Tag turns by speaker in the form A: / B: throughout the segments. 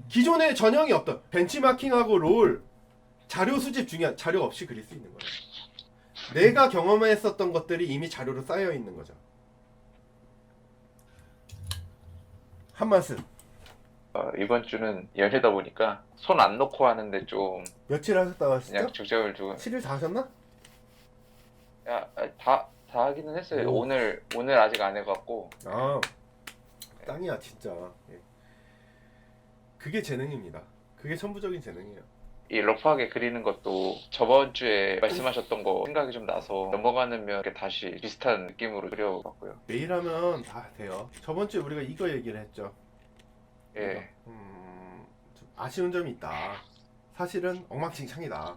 A: 기존에 전형이 없던 벤치마킹하고 롤 자료 수집 중요한 자료 없이 그릴 수 있는 거예요. 내가 경험했었던 것들이 이미 자료로 쌓여 있는 거죠. 한 말씀.
B: 이번 주는 연휴다 보니까 손 안 놓고 하는데 좀
A: 며칠 하셨다고
B: 그냥
A: 하셨죠?
B: 중점을 두고
A: 7일 다 하셨나?
B: 다 하기는 했어요.
A: 오.
B: 오늘 아직 안 해갖고.
A: 아, 땅이야 진짜. 예. 그게 재능입니다. 그게 천부적인 재능이에요.
B: 이 러프하게 그리는 것도 저번 주에 말씀하셨던 거 생각이 좀 나서 넘어가는 면에 다시 비슷한 느낌으로 그려봤고요.
A: 매일 하면 다 돼요. 저번 주에 우리가 이거 얘기를 했죠.
B: 예.
A: 좀 아쉬운 점이 있다. 사실은 엉망진창이다.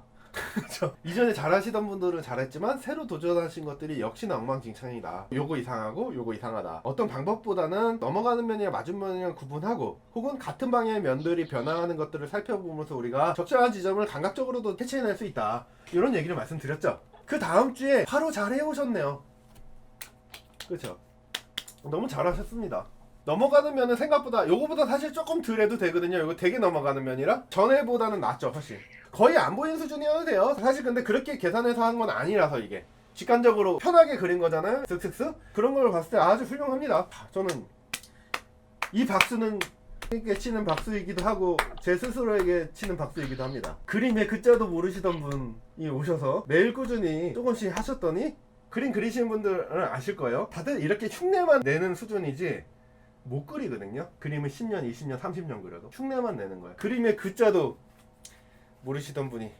A: 그렇죠? 이전에 잘하시던 분들은 잘했지만 새로 도전하신 것들이 역시나 엉망진창이다. 요거 이상하고 요거 이상하다. 어떤 방법보다는 넘어가는 면이랑 맞은 면이랑 구분하고 혹은 같은 방향의 면들이 변화하는 것들을 살펴보면서 우리가 적절한 지점을 감각적으로도 캐치해낼 수 있다. 이런 얘기를 말씀드렸죠. 그 다음 주에 바로 잘 해오셨네요. 그렇죠? 너무 잘하셨습니다. 넘어가는 면은 생각보다 요거보다 사실 조금 덜 해도 되거든요. 요거 되게 넘어가는 면이라 전에보다는 낫죠. 훨씬 거의 안 보이는 수준이어도 돼요. 사실 근데 그렇게 계산해서 한 건 아니라서 이게 직관적으로 편하게 그린 거잖아요. 슥슥슥 그런 걸 봤을 때 아주 훌륭합니다. 저는 이 박수는 에게 치는 박수이기도 하고 제 스스로에게 치는 박수이기도 합니다. 그림의 글자도 모르시던 분이 오셔서 매일 꾸준히 조금씩 하셨더니 그림 그리시는 분들은 아실 거예요. 다들 이렇게 흉내만 내는 수준이지 못 그리거든요. 그림을 10년, 20년, 30년 그려도 흉내만 내는 거예요. 그림의 글자도 모르시던 분이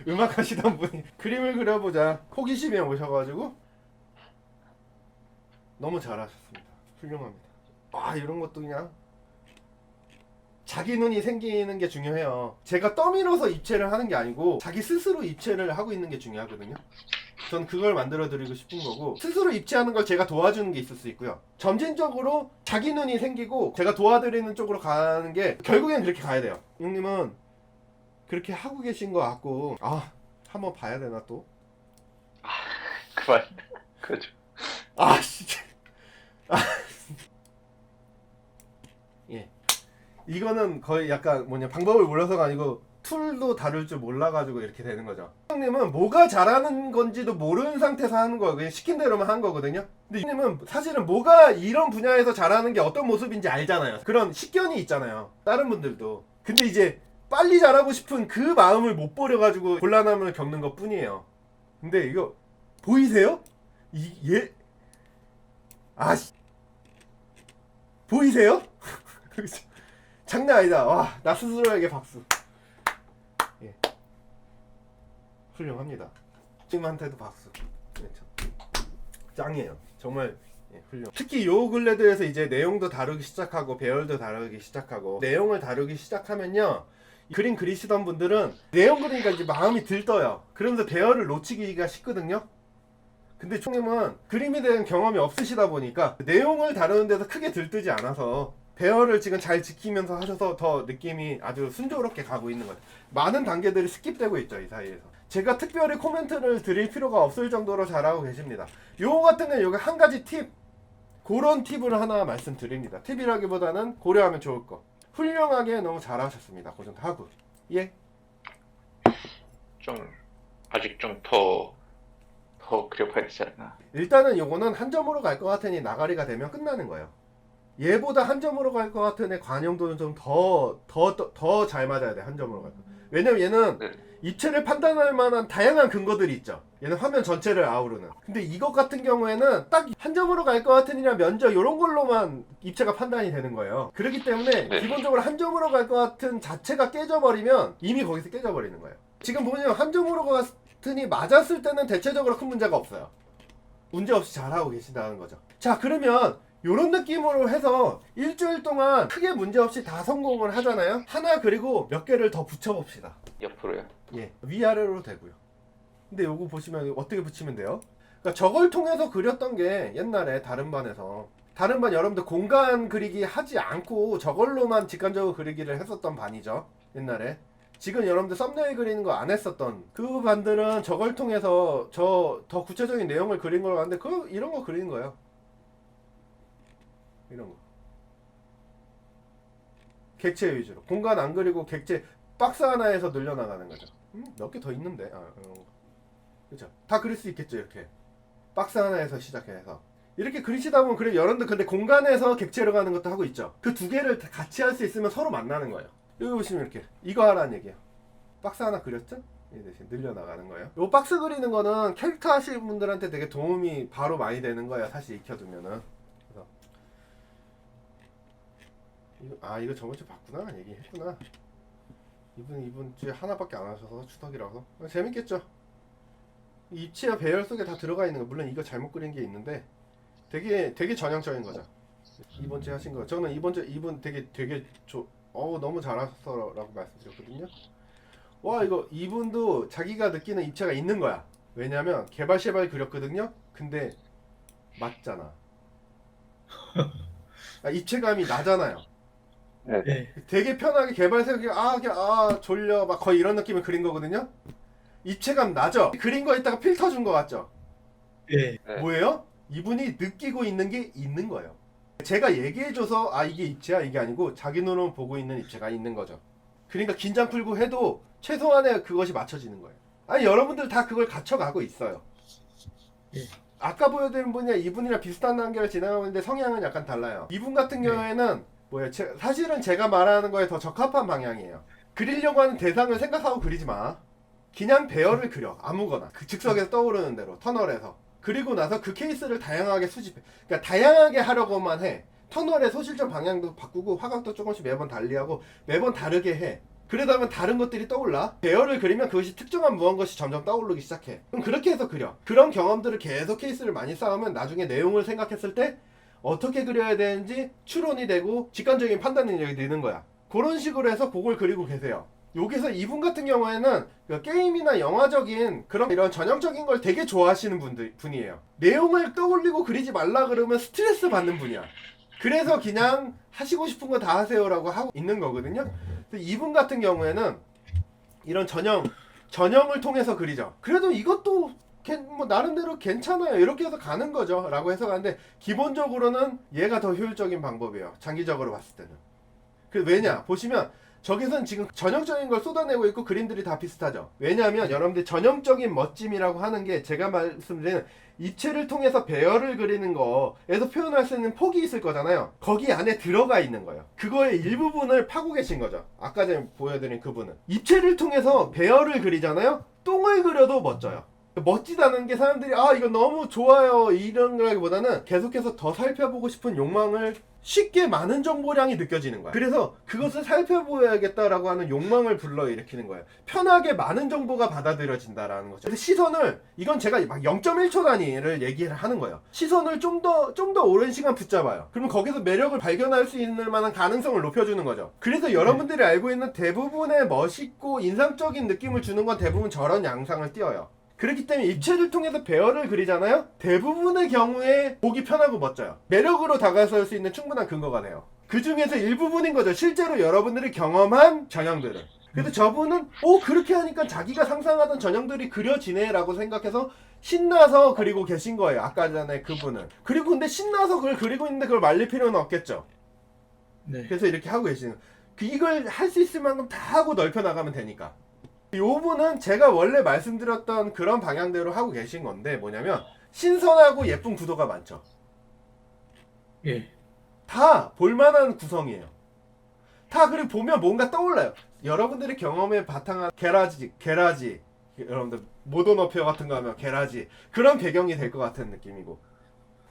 A: 음악 하시던 분이 그림을 그려보자 호기심에 오셔가지고 너무 잘하셨습니다. 훌륭합니다. 이런 것도 그냥 자기 눈이 생기는 게 중요해요. 제가 떠밀어서 입체를 하는 게 아니고 자기 스스로 입체를 하고 있는 게 중요하거든요. 전 그걸 만들어 드리고 싶은 거고 스스로 입체하는 걸 제가 도와주는 게 있을 수 있고요. 점진적으로 자기 눈이 생기고 제가 도와드리는 쪽으로 가는 게 결국엔 그렇게 가야 돼요. 형님은 그렇게 하고 계신 것 같고 한번 봐야 되나 또?
B: 그만. 그죠.
A: 진짜. 예. 이거는 거의 약간 방법을 몰라서가 아니고 툴도 다룰 줄 몰라가지고 이렇게 되는 거죠. 형님은 뭐가 잘하는 건지도 모르는 상태에서 하는 거예요. 그냥 시킨 대로만 한 거거든요. 근데 형님은 사실은 뭐가 이런 분야에서 잘하는 게 어떤 모습인지 알잖아요. 그런 식견이 있잖아요. 다른 분들도. 근데 이제 빨리 잘하고 싶은 그 마음을 못 버려가지고 곤란함을 겪는 것 뿐이에요. 근데 이거 보이세요? 보이세요? 장난 아니다. 와, 나 스스로에게 박수. 예. 훌륭합니다. 님한테도 박수. 짱이에요. 정말 훌륭. 특히 요 근래 들어서 이제 내용도 다루기 시작하고 배열도 다루기 시작하고 내용을 다루기 시작하면요. 그림 그리시던 분들은 내용 그리니까 이제 마음이 들떠요. 그러면서 배열을 놓치기가 쉽거든요. 근데 총님은 그림에 대한 경험이 없으시다 보니까 내용을 다루는 데서 크게 들뜨지 않아서 배열을 지금 잘 지키면서 하셔서 더 느낌이 아주 순조롭게 가고 있는 거예요. 많은 단계들이 스킵되고 있죠, 이 사이에서. 제가 특별히 코멘트를 드릴 필요가 없을 정도로 잘하고 계십니다. 요거 같은 경우는 여기 한 가지 팁, 그런 팁을 하나 말씀드립니다. 팁이라기보다는 고려하면 좋을 거. 훌륭하게 너무 잘하셨습니다. 그 정도 하고. 예?
B: 좀 아직 좀 더 그려봐야 되지 않나.
A: 일단은 요거는 한 점으로 갈 것 같으니 나가리가 되면 끝나는 거예요. 얘보다 한 점으로 갈 것 같은 애 관용도는 좀 더 잘 맞아야 돼. 한 점으로 갈 거. 왜냐면 얘는
B: 네.
A: 입체를 판단할 만한 다양한 근거들이 있죠. 얘는 화면 전체를 아우르는. 근데 이것 같은 경우에는 딱 한 점으로 갈 것 같은 이랑 면적 이런 걸로만 입체가 판단이 되는 거예요. 그렇기 때문에
B: 네.
A: 기본적으로 한 점으로 갈 것 같은 자체가 깨져버리면 이미 거기서 깨져버리는 거예요. 지금 보면 한 점으로 같으니 맞았을 때는 대체적으로 큰 문제가 없어요. 문제없이 잘하고 계신다는 거죠. 자, 그러면 요런 느낌으로 해서 일주일 동안 크게 문제없이 다 성공을 하잖아요. 하나 그리고 몇 개를 더 붙여봅시다.
B: 옆으로요.
A: 예, 위아래로 되고요. 근데 요거 보시면 어떻게 붙이면 돼요? 그러니까 저걸 통해서 그렸던 게 옛날에 다른 반에서 다른 반 여러분들 공간 그리기 하지 않고 저걸로만 직관적으로 그리기를 했었던 반이죠. 옛날에. 지금 여러분들 썸네일 그리는 거 안 했었던 그 반들은 저걸 통해서 저 더 구체적인 내용을 그린 걸 봤는데 이런 거 그리는 거예요. 이런 거. 객체 위주로. 공간 안 그리고 객체 박스 하나에서 늘려나가는 거죠. 몇 개 더 있는데. 그렇죠. 다 그릴 수 있겠죠. 이렇게 박스 하나에서 시작해서 이렇게 그리시다 보면 그래 여러분들 근데 공간에서 객체로 가는 것도 하고 있죠. 그 두 개를 같이 할 수 있으면 서로 만나는 거예요. 여기 보시면 이렇게 이거 하라는 얘기예요. 박스 하나 그렸죠? 이 대신 늘려나가는 거예요. 요 박스 그리는 거는 캐릭터 하시는 분들한테 되게 도움이 바로 많이 되는 거예요. 사실 익혀두면은. 그래서 이거 저번 주에 봤구나. 얘기했구나. 이분 주에 하나밖에 안 하셔서 추석이라서 재밌겠죠. 입체와 배열 속에 다 들어가 있는 거. 물론 이거 잘못 그린 게 있는데 되게 전형적인 거죠. 이번 주에 하신 거. 저는 이분 되게 너무 잘하셨어라고 말씀드렸거든요. 와 이거 이분도 자기가 느끼는 입체가 있는 거야. 왜냐면 개발 시발 그렸거든요. 근데 맞잖아. 입체감이 나잖아요.
C: 네.
A: 되게 편하게 개발 생각이 졸려 막 거의 이런 느낌을 그린 거거든요. 입체감 나죠? 그린 거 있다가 필터 준 거 같죠?
C: 네.
A: 뭐예요? 이분이 느끼고 있는 게 있는 거예요. 제가 얘기해줘서 이게 입체야 이게 아니고 자기 눈으로 보고 있는 입체가 있는 거죠. 그러니까 긴장 풀고 해도 최소한의 그것이 맞춰지는 거예요. 여러분들 다 그걸 갖춰가고 있어요.
C: 예.
A: 아까 보여드린 분이랑 이분이랑 비슷한 단계를 지나가고 있는데 성향은 약간 달라요. 이분 같은 경우에는 사실은 제가 말하는 거에 더 적합한 방향이에요. 그리려고 하는 대상을 생각하고 그리지 마. 그냥 배열을 그려. 아무거나. 그 즉석에서 떠오르는 대로 터널에서. 그리고 나서 그 케이스를 다양하게 수집해. 그러니까 다양하게 하려고만 해. 터널의 소실점 방향도 바꾸고 화각도 조금씩 매번 달리하고 매번 다르게 해. 그러다 보면 다른 것들이 떠올라. 배열을 그리면 그것이 특정한 무언가이 점점 떠오르기 시작해. 그럼 그렇게 해서 그려. 그런 경험들을 계속 케이스를 많이 쌓으면 나중에 내용을 생각했을 때 어떻게 그려야 되는지 추론이 되고 직관적인 판단 능력이 되는 거야. 그런 식으로 해서 그걸 그리고 계세요. 여기서 이분 같은 경우에는 그 게임이나 영화적인 이런 전형적인 걸 되게 좋아하시는 분이에요. 내용을 떠올리고 그리지 말라 그러면 스트레스 받는 분이야. 그래서 그냥 하시고 싶은 거 다 하세요라고 하고 있는 거거든요. 이분 같은 경우에는 이런 전형을 통해서 그리죠. 그래도 이것도 나름대로 괜찮아요. 이렇게 해서 가는 거죠. 라고 해석하는데 기본적으로는 얘가 더 효율적인 방법이에요. 장기적으로 봤을 때는. 왜냐? 보시면 저기서는 지금 전형적인 걸 쏟아내고 있고 그림들이 다 비슷하죠. 왜냐하면 여러분들 전형적인 멋짐이라고 하는 게 제가 말씀드리는 입체를 통해서 배열을 그리는 거에서 표현할 수 있는 폭이 있을 거잖아요. 거기 안에 들어가 있는 거예요. 그거의 일부분을 파고 계신 거죠. 아까 전에 보여드린 그분은 입체를 통해서 배열을 그리잖아요. 똥을 그려도 멋져요. 멋지다는 게 사람들이 이거 너무 좋아요 이런 거라기보다는 계속해서 더 살펴보고 싶은 욕망을 쉽게 많은 정보량이 느껴지는 거야. 그래서 그것을 살펴보야겠다라고 하는 욕망을 불러일으키는 거예요. 편하게 많은 정보가 받아들여진다라는 거죠. 그래서 시선을 이건 제가 막 0.1초 단위를 얘기를 하는 거예요. 시선을 좀 더 오랜 시간 붙잡아요. 그러면 거기서 매력을 발견할 수 있는 만한 가능성을 높여주는 거죠. 그래서 여러분들이 알고 있는 대부분의 멋있고 인상적인 느낌을 주는 건 대부분 저런 양상을 띄어요. 그렇기 때문에 입체를 통해서 배열을 그리잖아요. 대부분의 경우에 보기 편하고 멋져요. 매력으로 다가설 수 있는 충분한 근거가 돼요. 그 중에서 일부분인 거죠. 실제로 여러분들이 경험한 전형들은. 그래서 저분은 그렇게 하니까 자기가 상상하던 전형들이 그려지네 라고 생각해서 신나서 그리고 계신 거예요. 아까 전에 그분은. 그리고 근데 신나서 그걸 그리고 있는데 그걸 말릴 필요는 없겠죠.
C: 네.
A: 그래서 이렇게 하고 계시는. 이걸 할 수 있을 만큼 다 하고 넓혀 나가면 되니까. 요분은 제가 원래 말씀드렸던 그런 방향대로 하고 계신 건데 뭐냐면 신선하고 예쁜 구도가 많죠.
C: 예.
A: 다 볼만한 구성이에요. 다 그리고 보면 뭔가 떠올라요. 여러분들이 경험에 바탕한 게라지 여러분들 모던 어페어 같은 거 하면 게라지 그런 배경이 될 것 같은 느낌이고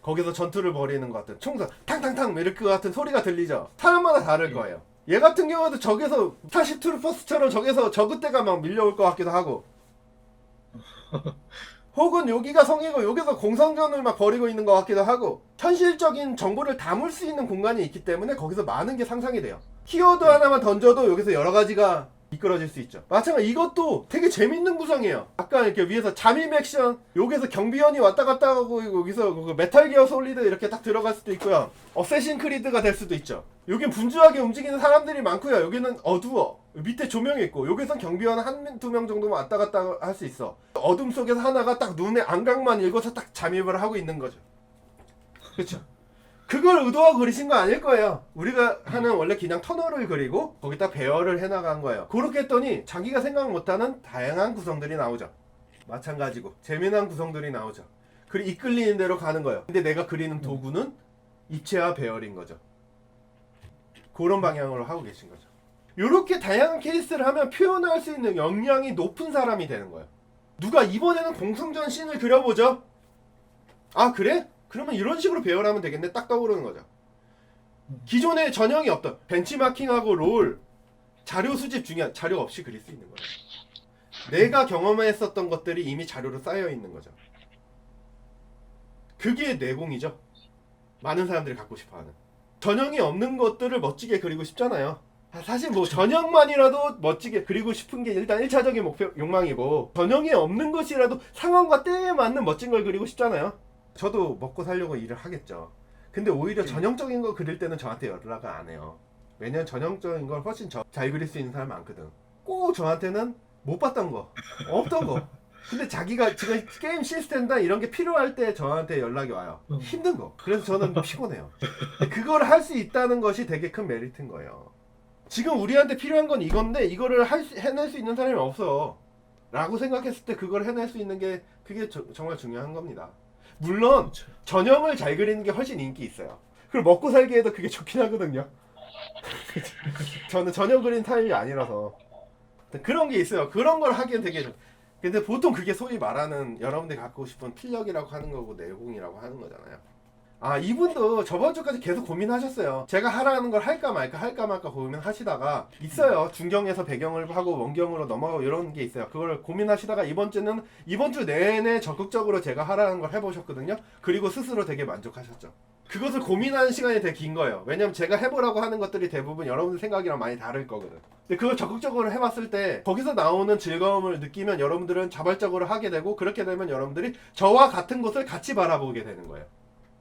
A: 거기서 전투를 벌이는 것 같은 총성 탕탕탕 이렇게 같은 소리가 들리죠. 사람마다 다를 거예요. 얘 같은 경우도 저기서 스타쉽 트루퍼스처럼 저기서 저그때가 막 밀려올 것 같기도 하고 혹은 여기가 성이고 여기서 공성전을 막 벌이고 있는 것 같기도 하고 현실적인 정보를 담을 수 있는 공간이 있기 때문에 거기서 많은 게 상상이 돼요. 키워드 하나만 던져도 여기서 여러 가지가 이끌어질 수 있죠. 마찬가지로 이것도 되게 재밌는 구성이에요. 아까 이렇게 위에서 잠입 액션 여기서 경비원이 왔다 갔다 하고 여기서 그 메탈 기어 솔리드 이렇게 딱 들어갈 수도 있고요. 어쌔신 크리드가 될 수도 있죠. 여긴 분주하게 움직이는 사람들이 많고요. 여기는 어두워. 밑에 조명이 있고 여기선 경비원 한 두 명 정도만 왔다 갔다 할 수 있어. 어둠 속에서 하나가 딱 눈에 안각만 읽어서 딱 잠입을 하고 있는 거죠. 그렇죠. 그걸 의도하고 그리신 거 아닐 거예요. 우리가 하는 원래 그냥 터널을 그리고 거기다 배열을 해나간 거예요. 그렇게 했더니 자기가 생각 못하는 다양한 구성들이 나오죠. 마찬가지고 재미난 구성들이 나오죠. 그리고 이끌리는 대로 가는 거예요. 근데 내가 그리는 도구는 입체와 배열인 거죠. 그런 방향으로 하고 계신 거죠. 이렇게 다양한 케이스를 하면 표현할 수 있는 역량이 높은 사람이 되는 거예요. 누가 이번에는 공성전 씬을 그려보죠? 아 그래? 그러면 이런 식으로 배열하면 되겠네. 딱 떠오르는 거죠. 기존에 전형이 없던 벤치마킹하고 롤 자료 수집 중요한 자료 없이 그릴 수 있는 거예요. 내가 경험했었던 것들이 이미 자료로 쌓여 있는 거죠. 그게 내공이죠. 많은 사람들이 갖고 싶어하는. 전형이 없는 것들을 멋지게 그리고 싶잖아요. 사실 뭐 전형만이라도 멋지게 그리고 싶은 게 일단 1차적인 목표 욕망이고, 전형이 없는 것이라도 상황과 때에 맞는 멋진 걸 그리고 싶잖아요. 저도 먹고 살려고 일을 하겠죠. 근데 오히려 전형적인 거 그릴 때는 저한테 연락을 안 해요. 왜냐면 전형적인 걸 훨씬 잘 그릴 수 있는 사람 많거든. 꼭 저한테는 못 봤던 거, 없던 거. 근데 자기가 지금 게임 시스템이나 이런 게 필요할 때 저한테 연락이 와요. 힘든 거. 그래서 저는 피곤해요. 그걸 할 수 있다는 것이 되게 큰 메리트인 거예요. 지금 우리한테 필요한 건 이건데 이거를 해낼 수 있는 사람이 없어 라고 생각했을 때 그걸 해낼 수 있는 게 그게 정말 중요한 겁니다. 물론
C: 그렇죠.
A: 전형을 잘 그리는 게 훨씬 인기 있어요. 그리고 먹고 살기에도 그게 좋긴 하거든요. 저는 전형 그린 타입이 아니라서 그런 게 있어요. 그런 걸 하기엔 되게 근데 보통 그게 소위 말하는 여러분들이 갖고 싶은 필력이라고 하는 거고 내공이라고 하는 거잖아요. 아 이분도 저번 주까지 계속 고민하셨어요. 제가 하라는 걸 할까 말까 고민하시다가 있어요. 중경에서 배경을 하고 원경으로 넘어가고 이런 게 있어요. 그걸 고민하시다가 이번 주 내내 적극적으로 제가 하라는 걸 해보셨거든요. 그리고 스스로 되게 만족하셨죠. 그것을 고민하는 시간이 되게 긴 거예요. 왜냐면 제가 해보라고 하는 것들이 대부분 여러분들 생각이랑 많이 다를 거거든. 근데 그걸 적극적으로 해봤을 때 거기서 나오는 즐거움을 느끼면 여러분들은 자발적으로 하게 되고, 그렇게 되면 여러분들이 저와 같은 것을 같이 바라보게 되는 거예요.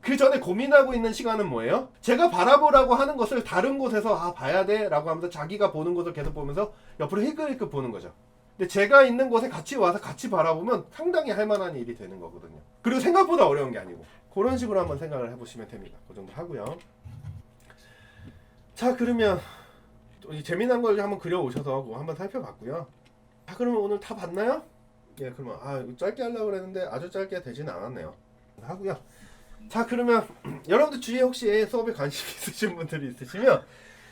A: 그 전에 고민하고 있는 시간은 뭐예요? 제가 바라보라고 하는 것을 다른 곳에서 봐야 돼 라고 하면서 자기가 보는 것을 계속 보면서 옆으로 힐끗힐끗 보는 거죠. 근데 제가 있는 곳에 같이 와서 같이 바라보면 상당히 할 만한 일이 되는 거거든요. 그리고 생각보다 어려운 게 아니고 그런 식으로 한번 생각을 해보시면 됩니다. 그 정도 하고요. 자 그러면 재미난 걸 한번 그려오셔서 그거 한번 살펴봤고요. 자 그러면 오늘 다 봤나요? 예, 그러면 짧게 하려고 그랬는데 아주 짧게 되지는 않았네요. 하고요. 자 그러면 여러분들 주위에 혹시 수업에 관심 있으신 분들이 있으시면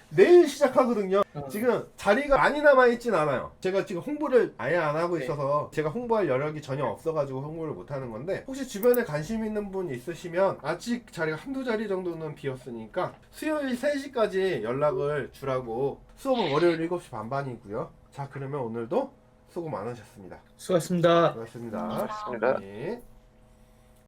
A: 내일 시작하거든요. 지금 자리가 많이 남아있진 않아요. 제가 지금 홍보를 아예 안 하고 있어서 제가 홍보할 여력이 전혀 없어가지고 홍보를 못 하는 건데, 혹시 주변에 관심 있는 분 있으시면 아직 자리가 한두 자리 정도는 비었으니까 수요일 3시까지 연락을 주라고. 수업은 월요일 7시 반반이고요. 자 그러면 오늘도 수고 많으셨습니다.
C: 수고하셨습니다.
A: 고맙습니다.
B: 고맙습니다.
A: 네.